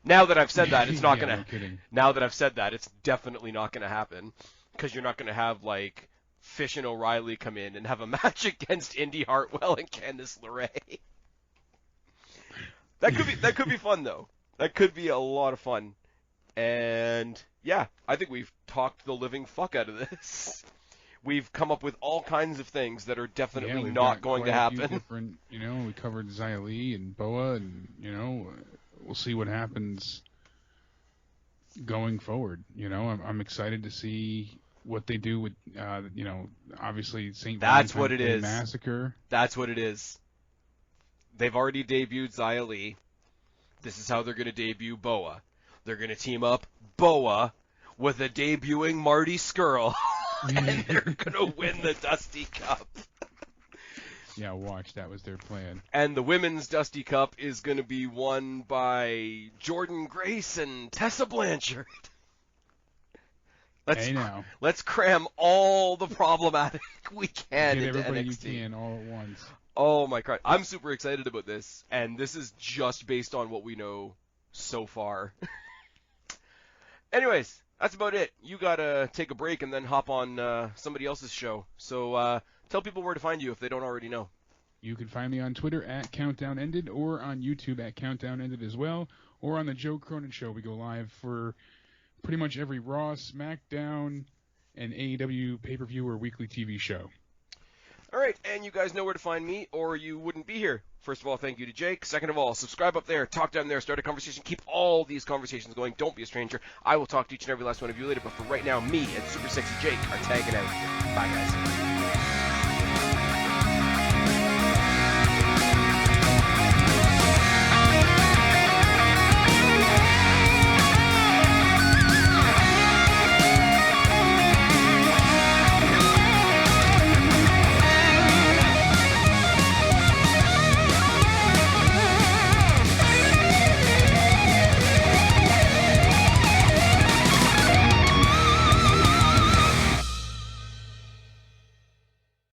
Now that I've said that, it's not gonna. No kidding. Now that I've said that, it's definitely not gonna happen, because you're not gonna have like Fish and O'Reilly come in and have a match against Indy Hartwell and Candice LeRae. That could be fun though. That could be a lot of fun. And yeah, I think we've talked the living fuck out of this. We've come up with all kinds of things that are definitely not going to happen. Different, you know, we covered Xia Li and Boa, and you know, we'll see what happens going forward. You know, I'm excited to see what they do with, you know, obviously St. That's what it is. Massacre. That's what it is. They've already debuted Xia Li. This is how they're going to debut Boa. They're going to team up Boa with a debuting Marty Scurll, and they're going to win the Dusty Cup. Yeah, watch. That was their plan. And the women's Dusty Cup is going to be won by Jordan Grace and Tessa Blanchard. Let's cram all the problematic we can Get into everybody NXT. you can all at once. Oh my god. I'm super excited about this, and this is just based on what we know so far. Anyways, that's about it. You gotta take a break and then hop on somebody else's show. So tell people where to find you if they don't already know. You can find me on Twitter at Countdown Ended, or on YouTube at Countdown Ended as well, or on the Joe Cronin Show. We go live for pretty much every Raw, SmackDown, and AEW pay-per-view or weekly TV show. All right, and you guys know where to find me, or you wouldn't be here. First of all, thank you to Jake. Second of all, subscribe up there, talk down there, start a conversation. Keep all these conversations going. Don't be a stranger. I will talk to each and every last one of you later, but for right now, me and Super Sexy Jake are tagging out. Bye, guys.